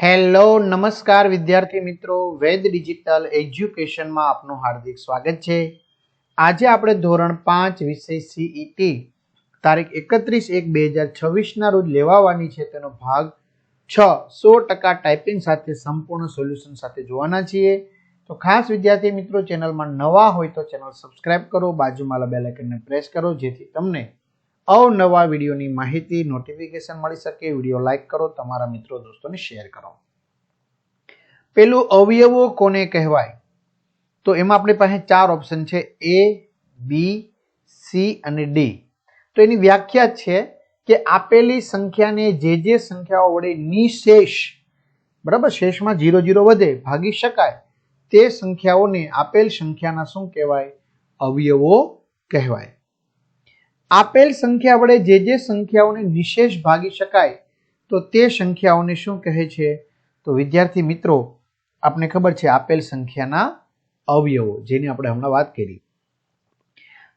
Hello નમસ્કાર વિદ્યાર્થી મિત્રો, વેદ ડિજિટલ એજ્યુકેશનમાં આપનું હાર્દિક સ્વાગત છે। આજે આપણે ધોરણ 5 વિષય સીઈટી તારીખ 31/1/2026 ના રોજ લેવાવાની છે તેનો ભાગ 6 100% ટાઈપિંગ સાથે સંપૂર્ણ સોલ્યુશન સાથે જોવાના છીએ। તો ખાસ વિદ્યાર્થી મિત્રો, ચેનલમાં નવા હોય તો ચેનલ સબસ્ક્રાઇબ કરો, બાજુમાં બેલ આઇકનને પ્રેસ કરો જેથી તમને અવનવા વિડીયોની માહિતી નોટિફિકેશન મળી શકે। વિડીયો લાઈક કરો, તમારા મિત્રો દોસ્તોને શેર કરો। પેલું અવયવો કોને કહેવાય? તો એમાં આપણી પાસે 4 ઓપ્શન છે, એ, બી, સી અને ડી। તો એની વ્યાખ્યા છે કે આપેલી સંખ્યાને જે સંખ્યાઓ વડે નિશેષ, બરાબર, શેષમાં 0 0 વધે, ભાગી શકાય તે સંખ્યાઓને આપેલ સંખ્યાના શું કહેવાય? અવયવો કહેવાય। આપેલ સંખ્યા વડે જે સંખ્યાઓને નિશેષ ભાગી શકાય તો તે સંખ્યાઓને શું કહે છે? તો વિદ્યાર્થી મિત્રો, આપને ખબર છે આપેલ સંખ્યાના અવયવો, જેની આપણે હમણાં વાત કરી।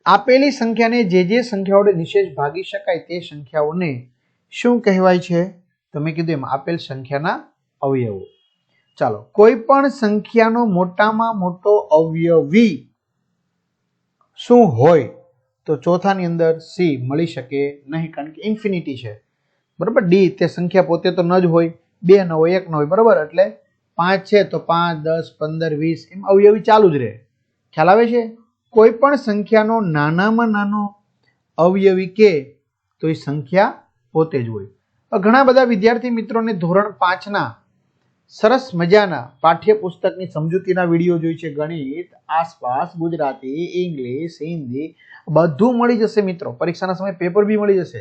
આપેલી સંખ્યાને જે સંખ્યાઓ વડે નિશેષ ભાગી શકાય તે સંખ્યાઓને શું કહેવાય છે? તો મેં કીધું એમ આપેલ સંખ્યાના અવયવો। ચાલો, કોઈ પણ સંખ્યાનો મોટામાં મોટો અવયવી શું હોય? તો ચોથાની અંદર સી મળી શકે નહીં, કારણ કે ઇન્ફિનિટી છે, બરાબર। ડી તે સંખ્યા પોતે તો ન જ હોય, 2 ન હોય, 1 ન હોય, બરાબર, એટલે 5 છે તો 5, 10, 15, 20 એમ અવયવી ચાલુ જ રહે। ખ્યાલ આવે છે? કોઈ પણ સંખ્યાનો નાનામાં નાનો અવયવી કે તો એ સંખ્યા પોતે જ હોય। ઘણા બધા વિદ્યાર્થી મિત્રોને ધોરણ 5 ના સરસ મજાના પાઠ્યપુસ્તકની સમજૂતીના વિડીયો જોઈ છે, ગણિત, આસપાસ, ગુજરાતી, ઇંગ્લિશ, હિન્દી બધું મળી જશે મિત્રો। પરીક્ષાના સમયે પેપર બી મળી જશે।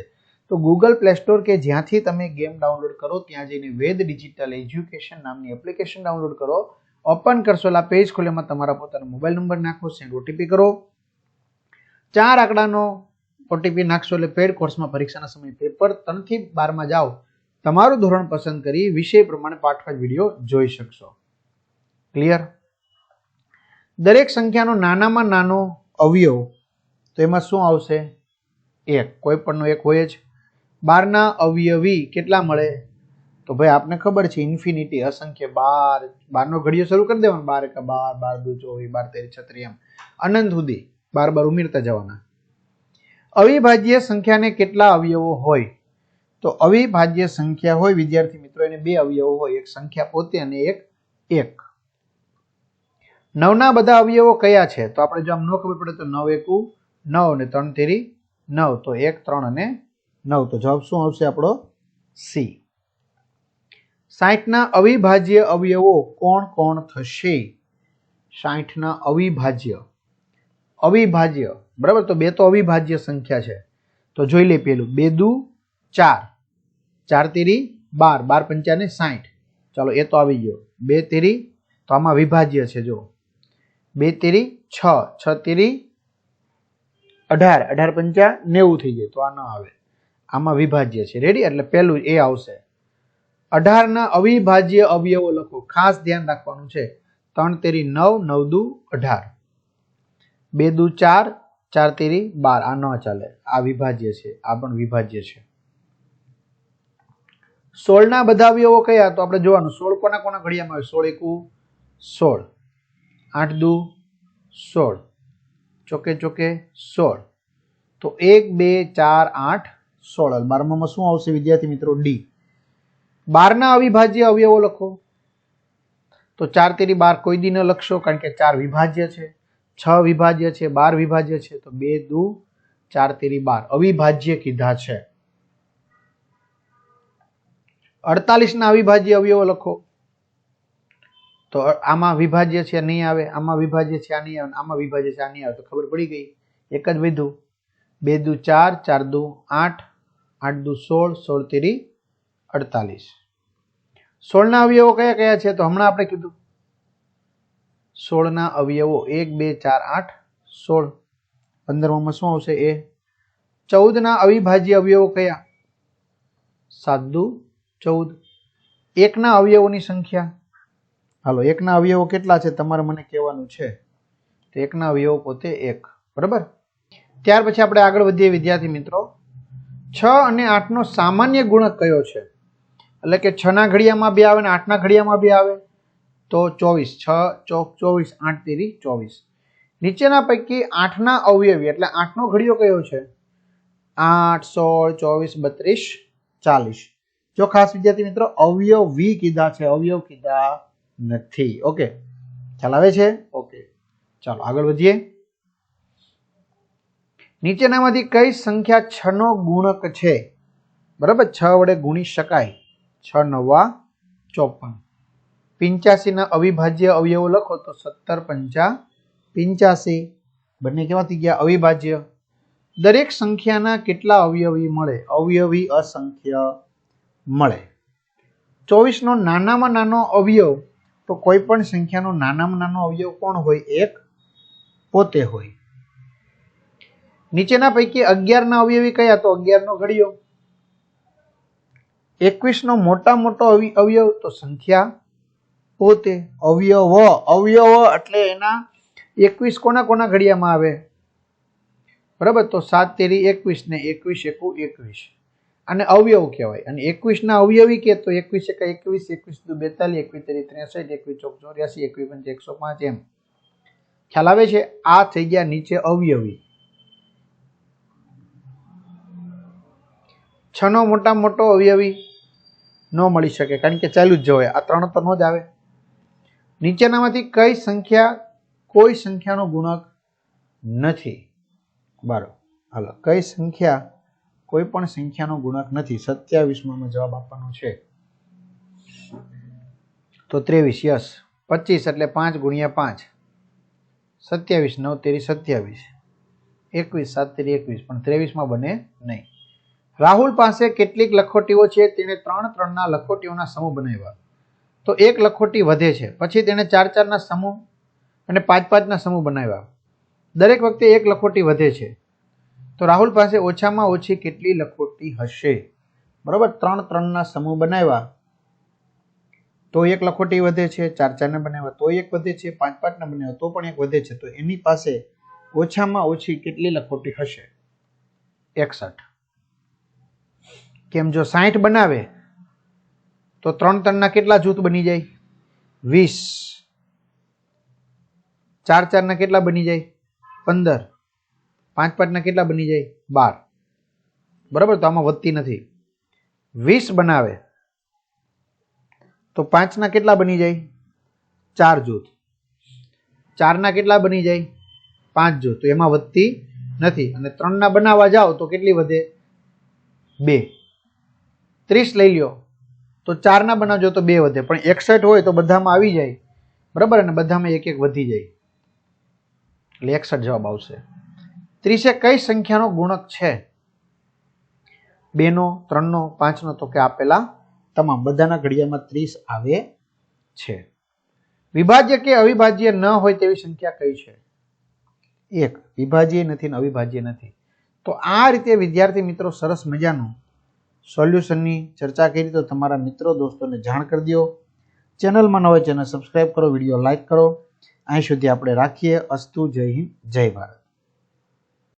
તો ગૂગલ પ્લે સ્ટોર કે જ્યાંથી તમે ગેમ ડાઉનલોડ કરો ત્યાં જઈને વેદ ડિજિટલ એજ્યુકેશન નામની એપ્લિકેશન ડાઉનલોડ કરો, ઓપન કરશો એટલે પેજ ખોલે, એમાં તમારા પોતાનો મોબાઈલ નંબર નાખો, સેન્ડ ઓટીપી કરો, 4 આંકડાનો ઓટીપી નાખશો એટલે પેડ કોર્સમાં પરીક્ષાના સમયે પેપર 3 થી 12 માં જાઓ, તમારું ધોરણ પસંદ કરી વિષય પ્રમાણે પાઠવાજ વિડીયો જોઈ શકશો। ક્લિયર? દરેક સંખ્યાનો નાનામાં નાનો અવયવ તો એમાં શું આવશે? 1, કોઈ પણનો 1 હોય જ। 12 ના અવયવી કેટલા મળે? તો ભાઈ આપને ખબર છે ઇન્ફિનિટી, અસંખ્ય, 12 નો ઘડિયો શરૂ કરી દેવાનો, 12 1 12, 12 2 24, 12 13 36 એમ અનંત સુધી 12 ઉમેરતા જવાના। અવિભાજ્ય સંખ્યાને કેટલા અવયવો હોય? તો અવિભાજ્ય સંખ્યા હોય વિદ્યાર્થી મિત્રો, એને 2 અવયવો હોય, એક સંખ્યા પોતે અને એક 1। 9 ના બધા અવયવો કયા છે? તો આપણે જો આમ ન ખબર પડે તો 9 1 9 ને 3 તેરી 9, તો 1 3 અને 9, તો જવાબ શું આવશે આપણો? સી। 60 ના અવિભાજ્ય અવયવો કોણ કોણ થશે? 60 ના અવિભાજ્ય, બરાબર, તો 2 તો અવિભાજ્ય સંખ્યા છે, તો જોઈ લે પેલું 2 દુ 4, 4 તેરી 12, 12 પંચાને 60, ચાલો એ તો આવી ગયો। 2 તેરી, તો આમાં વિભાજ્ય છે, જો 2 તેરી 6, 6 તેરી 18, 18 પંચા 90 થઈ જાય, તો આ ન આવે, આમાં વિભાજ્ય છે। રેડી? એટલે પેલું એ આવશે। 18 ના અવિભાજ્ય અવયવો લખો, ખાસ ધ્યાન રાખવાનું છે। 3 તેરી 9, 9 દુ 18, 2 દુ 4, 4 તેરી 12, આ ન ચાલે, આ વિભાજ્ય છે, આ પણ વિભાજ્ય છે। 16 ના બધા અવયવો કયા? તો આપણે જોવાનું, 16 કોના કોના ઘડિયામાં આવે? 16 1 16, 8 દુ 16, ચોકે ચોકે 16, તો 1 2 4 8 16। 12 માં શું આવશે વિદ્યાર્થી મિત્રો? ડી। 12 ના અવિભાજ્ય અવયવો લખો, તો 4 તેરી 12 કોઈ દી ન લખશો, કારણ કે 4 વિભાજ્ય છે, 6 વિભાજ્ય છે, 12 વિભાજ્ય છે, તો 2 દુ 4 તેરી 12 અવિભાજ્ય કીધા છે। 48 ના અવિભાજ્ય અવયવો લખો, તો આમાં વિભાજ્ય છે, નહીં આવે, આમાં વિભાજ્ય છે, આ નહીં આવે, આમાં વિભાજ્ય છે, આ નહીં આવે, તો ખબર પડી ગઈ, એક જ વધ્યું। 2 દુ 4, 4 દુ 8, 8 દુ 16, 16 તેરી 48। 16 ના અવયવો કયા કયા છે? તો હમણાં આપણે કીધું 16 ના અવયવો 1 2 4 8 16, 15 માં શું આવશે? એ। 14 ના અવિભાજ્ય અવયવો કયા? 7 દુ 14। 1 ના અવયવોની સંખ્યા, હાલો 1 ના અવયવો કેટલા છે તમારે મને કહેવાનું છે, તો 1 ના અવયવો પોતે 1, બરાબર। ત્યાર પછી આપણે આગળ વધીએ વિદ્યાર્થી મિત્રો। 6 અને 8 નો સામાન્ય ગુણક કયો છે? એટલે કે 6 ના ઘડિયામાં 2 આવે ને 8 ના ઘડિયામાં 2 આવે તો 24. 6 ચોક 24, 8 તેરી 24. નીચેના પૈકી 8 ના અવયવી એટલે 8 નો ઘડિયો કયો છે? 8, 16, 24, 32, 40. જો ખાસ વિદ્યાર્થી મિત્રો અવયવી કીધા છે, અવયવ કીધા નથી. ઓકે, ખ્યાલ આવે છે? ઓકે, ચાલો આગળ વધીએ. નીચેનામાંથી કઈ સંખ્યા 6 નો ગુણક છે? બરાબર, 6 વડે ગુણી શકાય. 6 નવા 54. 85 ના અવિભાજ્ય અવયવો લખો તો 17 5 85. બંને કેવાથી ગયા? અવિભાજ્ય. દરેક સંખ્યાના કેટલા અવયવી મળે? અવયવી અસંખ્ય મળે. 24 નો નાનામાં નાનો અવયવ તો કોઈ પણ સંખ્યાનો નાનામાં નાનો અવયવ કોણ હોય? 1 પોતે હોય. નીચેના પૈકી 11 ના અવયવી કયા? તો 11 નો ઘડિયો. 21 નો મોટા મોટો અવયવ તો સંખ્યા પોતે. અવયવ એટલે એના 21 કોના કોના ઘડિયામાં આવે? બરાબર, તો 7 તેરી 21 ને 21 એકુ 21 અને અવયવ કહેવાય. અને 21 ના અવયવી કે તો 21 એકા 21, 21 દુ 42, 21 તેરી 63, 21 ચોક 84, 21 પંચા 105. એમ ખ્યાલ આવે છે? આ થઈ ગયા નીચે અવયવી. 6 નો મોટા મોટો અવયવી ન મળી શકે કારણ કે ચાલુ જ જવાય. આ 3 તો ન જ આવે. નીચેનામાંથી કઈ સંખ્યા કોઈ સંખ્યાનો ગુણક નથી? બરાબર, હાલો, કઈ સંખ્યા કોઈ પણ સંખ્યાનો ગુણક નથી? 27 માં જવાબ આપવાનો છે. તો 23. યસ. 25 એટલે 5 ગુણ્યા 5. 27 9 તેરી 27. 21 7 તેરી 21. પણ 23 માં બને નહીં. રાહુલ પાસે કેટલીક લખોટીઓ છે? તેને 3 ના લખોટીઓના સમૂહ બનાવ્યા. તો એક લખોટી વધે છે. પછી તેને 4 ના સમૂહ અને 5 ના સમૂહ બનાવ્યા. દરેક વખતે એક લખોટી વધે છે. તો રાહુલ પાસે ઓછામાં ઓછી કેટલી લખોટી હશે? બરોબર, 3 ના સમૂહ બનાવ્યા તો એક લખોટી વધે છે. 4 ને બનાવ્યા તો એક વધે છે. 5 ને બનાવ્યા તો પણ એક વધે છે. તો એની પાસે ઓછામાં ઓછી કેટલી લખોટી હશે? 61. કેમ? જો 60 બનાવે તો 3 ના કેટલા જૂથ બની જાય? 20. 4 ના કેટલા બની જાય? 15. 5 ના કેટલા બની જાય? 12. બરાબર, તો આમાં વધતી નથી. 20 બનાવે તો 5 ના કેટલા બની જાય? 4 જૂથ. 4 ના કેટલા બની જાય? 5 જૂથ. તો એમાં વધતી નથી. અને 3 ના બનાવવા જાઓ તો કેટલી વધે? 2. 30 લઈ લ્યો તો 4 ના બનાવજો તો 2 વધે. પણ 61 હોય તો બધામાં આવી જાય. બરાબર, અને બધામાં એક એક વધી જાય એટલે 61 જવાબ આવશે. 30 કઈ સંખ્યાનો ગુણક છે? 2 નો, 3 નો, 5 નો? તો કે આપેલા તમામ. બધાના ઘડિયામાં 30 આવે છે. વિભાજ્ય કે અવિભાજ્ય ન હોય તેવી સંખ્યા કઈ છે? 1. વિભાજ્ય નથી ને અવિભાજ્ય નથી. તો આ રીતે વિદ્યાર્થી મિત્રો સરસ મજાનું સોલ્યુશનની ચર્ચા કરી. તો તમારા મિત્રો દોસ્તોને જાણ કરી દો. ચેનલમાં ન હોય ચેનલ સબસ્ક્રાઇબ કરો, વિડીયો લાઇક કરો. અહીં સુધી આપણે રાખીએ. અસ્તુ. જય હિન્દ, જય ભારત.